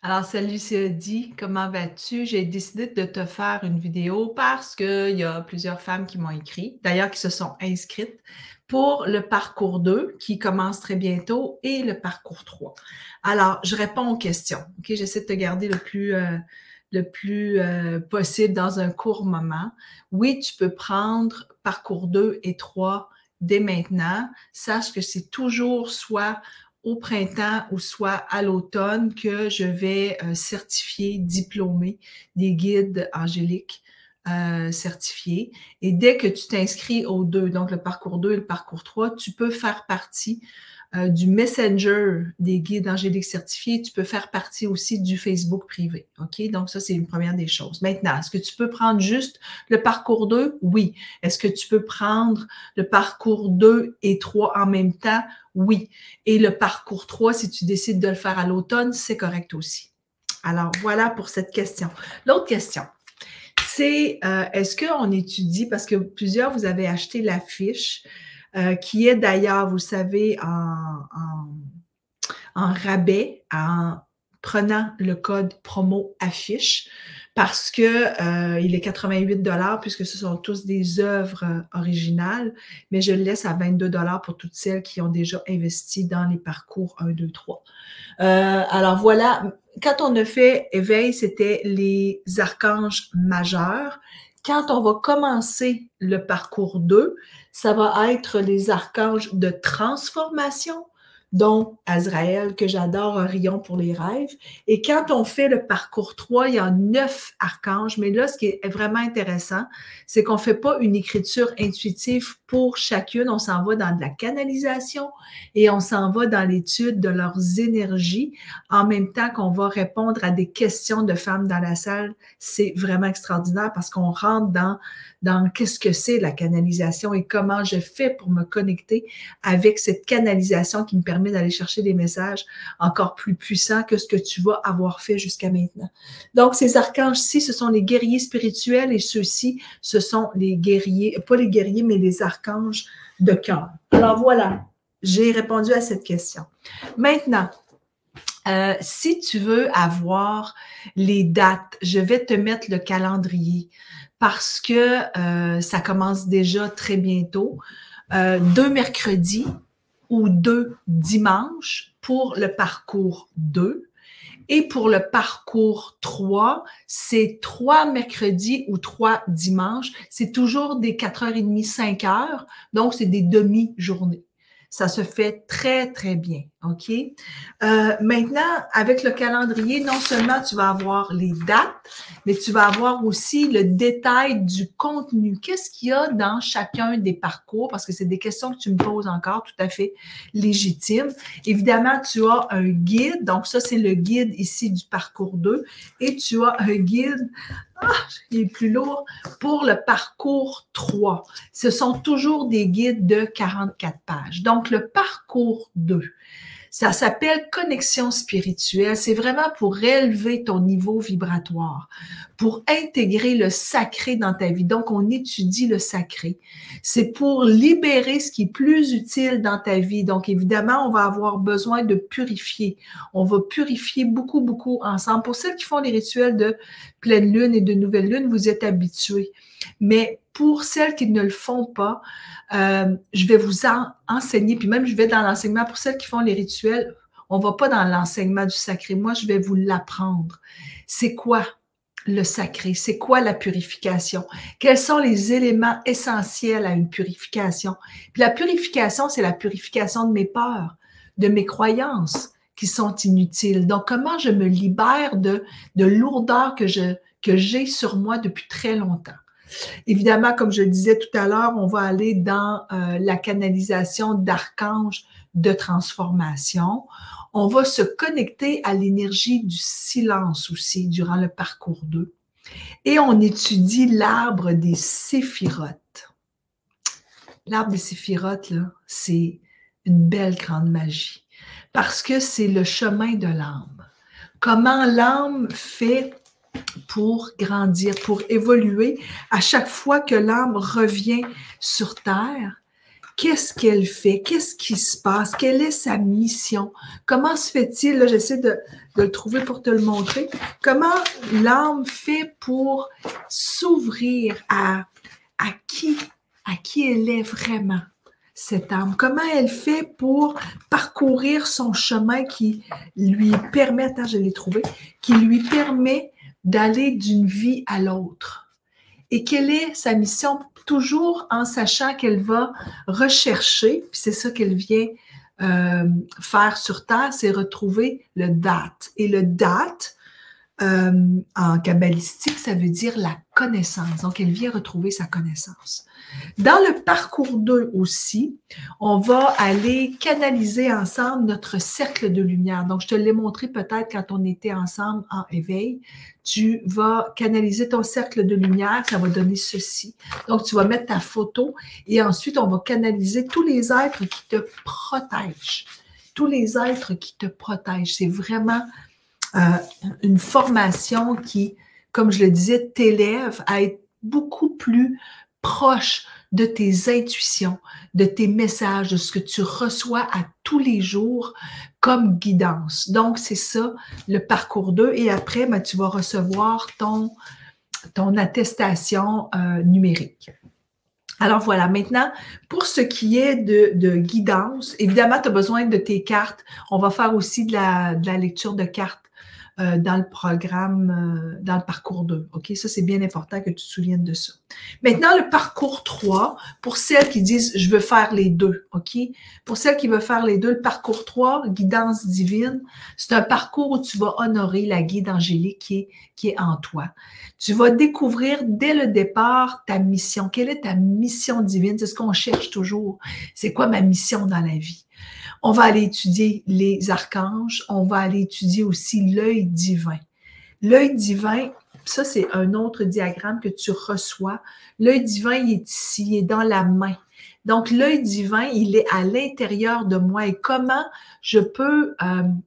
Alors, salut Cédie, comment vas-tu? J'ai décidé de te faire une vidéo parce qu'il y a plusieurs femmes qui m'ont écrit, d'ailleurs qui se sont inscrites pour le parcours 2 qui commence très bientôt et le parcours 3. Alors, je réponds aux questions. OK, j'essaie de te garder le plus possible dans un court moment. Oui, tu peux prendre parcours 2 et 3 dès maintenant. Sache que c'est toujours soit au printemps ou soit à l'automne que je vais certifier, diplômer des guides angéliques certifiés. Et dès que tu t'inscris aux deux, donc le parcours 2 et le parcours 3, tu peux faire partie du Messenger des guides angéliques certifiés. Tu peux faire partie aussi du Facebook privé. OK? Donc, ça, c'est une première des choses. Maintenant, est-ce que tu peux prendre juste le parcours 2? Oui. Est-ce que tu peux prendre le parcours 2 et 3 en même temps? Oui. Et le parcours 3, si tu décides de le faire à l'automne, c'est correct aussi. Alors, voilà pour cette question. L'autre question, c'est est-ce qu'on étudie, parce que plusieurs, vous avez acheté la fiche, qui est d'ailleurs, vous savez, en rabais, en prenant le code promo affiche, parce que il est 88 puisque ce sont tous des œuvres originales, mais je le laisse à 22 pour toutes celles qui ont déjà investi dans les parcours 1, 2, 3. Alors voilà, quand on a fait éveil, c'était les archanges majeurs. Quand on va commencer le parcours 2, ça va être les archanges de transformation, dont Azraël, que j'adore, Orion pour les rêves. Et quand on fait le parcours 3, il y a 9 archanges. Mais là, ce qui est vraiment intéressant, c'est qu'on ne fait pas une écriture intuitive pour chacune. On s'en va dans de la canalisation et on s'en va dans l'étude de leurs énergies en même temps qu'on va répondre à des questions de femmes dans la salle. C'est vraiment extraordinaire parce qu'on rentre dans qu'est-ce que c'est la canalisation et comment je fais pour me connecter avec cette canalisation qui me permet d'aller chercher des messages encore plus puissants que ce que tu vas avoir fait jusqu'à maintenant. Donc, ces archanges-ci, ce sont les guerriers spirituels et ceux-ci, ce sont les guerriers, pas les guerriers, mais les archanges de cœur. Alors voilà, j'ai répondu à cette question. Maintenant, si tu veux avoir les dates, je vais te mettre le calendrier parce que ça commence déjà très bientôt. 2 mercredis ou 2 dimanches pour le parcours 2. Et pour le parcours 3, c'est 3 mercredis ou 3 dimanches. C'est toujours des 4h30, 5h. Donc, c'est des demi-journées. Ça se fait très, très bien. OK? Maintenant, avec le calendrier, non seulement tu vas avoir les dates, mais tu vas avoir aussi le détail du contenu. Qu'est-ce qu'il y a dans chacun des parcours? Parce que c'est des questions que tu me poses encore, tout à fait légitimes. Évidemment, tu as un guide. Donc, ça, c'est le guide ici du parcours 2. Et tu as un guide il est plus lourd, pour le parcours 3. Ce sont toujours des guides de 44 pages. Donc, le parcours 2, ça s'appelle connexion spirituelle. C'est vraiment pour élever ton niveau vibratoire, pour intégrer le sacré dans ta vie. Donc, on étudie le sacré. C'est pour libérer ce qui est plus utile dans ta vie. Donc, évidemment, on va avoir besoin de purifier. On va purifier beaucoup, beaucoup ensemble. Pour celles qui font les rituels de pleine lune et de nouvelle lune, vous êtes habitués. Mais pour celles qui ne le font pas, je vais vous enseigner, puis même je vais dans l'enseignement pour celles qui font les rituels, on ne va pas dans l'enseignement du sacré. Moi, je vais vous l'apprendre. C'est quoi le sacré? C'est quoi la purification? Quels sont les éléments essentiels à une purification? Puis la purification, c'est la purification de mes peurs, de mes croyances qui sont inutiles. Donc, comment je me libère de lourdeur que j'ai sur moi depuis très longtemps? Évidemment, comme je le disais tout à l'heure, on va aller dans la canalisation d'archanges de transformation. On va se connecter à l'énergie du silence aussi durant le parcours 2. Et on étudie l'arbre des séphirotes. L'arbre des séphirotes, là, c'est une belle grande magie parce que c'est le chemin de l'âme. Comment l'âme fait pour grandir, pour évoluer à chaque fois que l'âme revient sur Terre, Qu'est-ce qu'elle fait? Qu'est-ce qui se passe? Quelle est sa mission? Comment se fait-il? Là, j'essaie de le trouver pour te le montrer. Comment l'âme fait pour s'ouvrir à qui elle est vraiment, cette âme? Comment elle fait pour parcourir son chemin qui lui permet, attends, je l'ai trouvé, qui lui permet d'aller d'une vie à l'autre? Et quelle est sa mission? Toujours en sachant qu'elle va rechercher, puis c'est ça qu'elle vient faire sur Terre, c'est retrouver le date. Et le date, en kabbalistique, ça veut dire la connaissance. Donc, elle vient retrouver sa connaissance. Dans le parcours 2 aussi, on va aller canaliser ensemble notre cercle de lumière. Donc, je te l'ai montré peut-être quand on était ensemble en éveil. Tu vas canaliser ton cercle de lumière, ça va donner ceci. Donc, tu vas mettre ta photo et ensuite, on va canaliser tous les êtres qui te protègent. Tous les êtres qui te protègent. C'est vraiment une formation qui, comme je le disais, t'élève à être beaucoup plus proche de tes intuitions, de tes messages, de ce que tu reçois à tous les jours comme guidance. Donc, c'est ça, le parcours 2. Et après, ben, tu vas recevoir ton attestation numérique. Alors voilà, maintenant, pour ce qui est de guidance, évidemment, tu as besoin de tes cartes. On va faire aussi de la lecture de cartes dans le programme, dans le parcours 2. OK? Ça, c'est bien important que tu te souviennes de ça. Maintenant, le parcours 3, pour celles qui disent « je veux faire les deux », OK? Pour celles qui veulent faire les deux, le parcours 3, guidance divine, c'est un parcours où tu vas honorer la guide angélique qui est en toi. Tu vas découvrir dès le départ ta mission. Quelle est ta mission divine? C'est ce qu'on cherche toujours. C'est quoi ma mission dans la vie? On va aller étudier les archanges, on va aller étudier aussi l'œil divin. L'œil divin, ça c'est un autre diagramme que tu reçois. L'œil divin, il est ici, il est dans la main. Donc l'œil divin, il est à l'intérieur de moi et comment je peux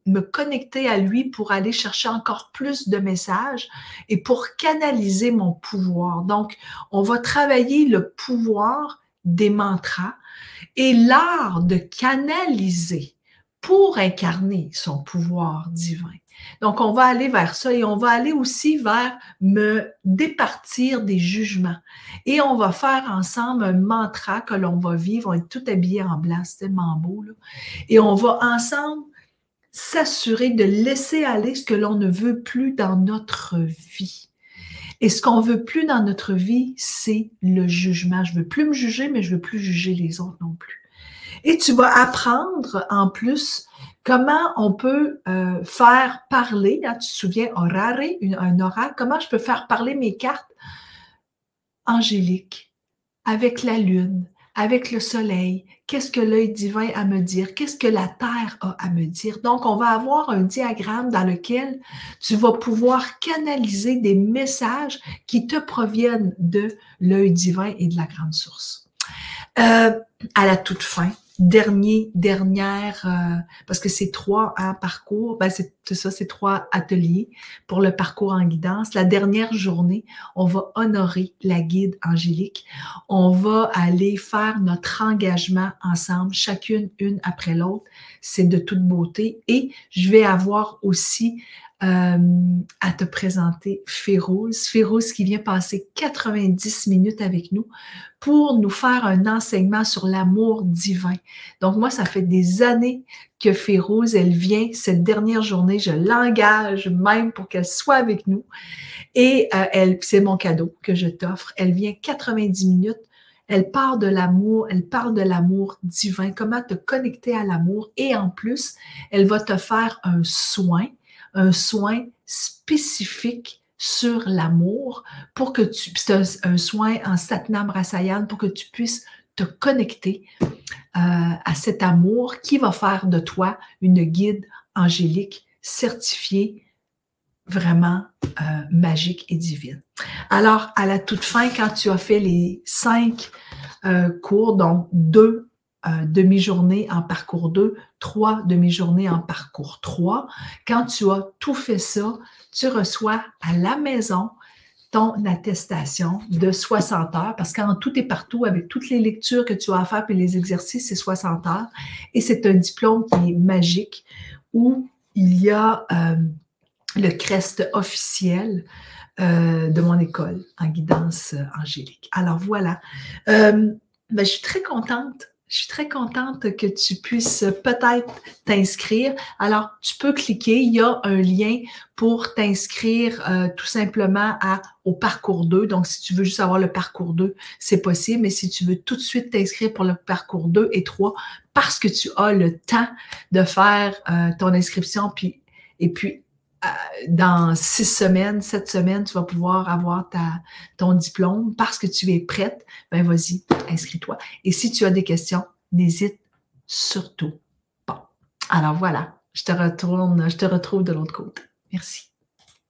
me connecter à lui pour aller chercher encore plus de messages et pour canaliser mon pouvoir. Donc, on va travailler le pouvoir des mantras et l'art de canaliser pour incarner son pouvoir divin. Donc, on va aller vers ça et on va aller aussi vers me départir des jugements. Et on va faire ensemble un mantra que l'on va vivre. On est tout habillés en blanc, c'est tellement beau, là. Et on va ensemble s'assurer de laisser aller ce que l'on ne veut plus dans notre vie. Et ce qu'on veut plus dans notre vie, c'est le jugement. Je veux plus me juger, mais je veux plus juger les autres non plus. Et tu vas apprendre en plus comment on peut faire parler, hein, tu te souviens, orare, un oracle, comment je peux faire parler mes cartes angéliques, avec la lune, avec le soleil, qu'est-ce que l'œil divin a à me dire, qu'est-ce que la terre a à me dire. Donc, on va avoir un diagramme dans lequel tu vas pouvoir canaliser des messages qui te proviennent de l'œil divin et de la grande source. À la toute fin, dernière, parce que c'est 3 parcours, ben c'est ça, c'est 3 ateliers pour le parcours en guidance. La dernière journée, on va honorer la guide angélique. On va aller faire notre engagement ensemble, chacune, une après l'autre. C'est de toute beauté. Et je vais avoir aussi à te présenter Férouz. Férouz qui vient passer 90 minutes avec nous pour nous faire un enseignement sur l'amour divin. Donc moi, ça fait des années que Férouz, elle vient cette dernière journée, je l'engage même pour qu'elle soit avec nous. Et c'est mon cadeau que je t'offre. Elle vient 90 minutes. Elle parle de l'amour, elle parle de l'amour divin, comment te connecter à l'amour. Et en plus, elle va te faire un soin spécifique sur l'amour pour que tu, c'est un soin en Satnam Rasayan pour que tu puisses te connecter à cet amour qui va faire de toi une guide angélique certifiée vraiment magique et divine. Alors, à la toute fin, quand tu as fait les 5 cours, donc 2 demi-journées en parcours 2, 3 demi-journées en parcours 3. Quand tu as tout fait ça, tu reçois à la maison ton attestation de 60 heures, parce qu'en tout et partout, avec toutes les lectures que tu as à faire et les exercices, c'est 60 heures. Et c'est un diplôme qui est magique où il y a le crest officiel de mon école en guidance angélique. Alors voilà. Je suis très contente. Je suis très contente que tu puisses peut-être t'inscrire. Alors, tu peux cliquer. Il y a un lien pour t'inscrire tout simplement au parcours 2. Donc, si tu veux juste avoir le parcours 2, c'est possible. Mais si tu veux tout de suite t'inscrire pour le parcours 2 et 3, parce que tu as le temps de faire ton inscription, et puis dans 6 semaines, 7 semaines, tu vas pouvoir avoir ton diplôme parce que tu es prête, ben vas-y, inscris-toi. Et si tu as des questions, n'hésite surtout pas. Alors voilà, je te retrouve de l'autre côté. Merci.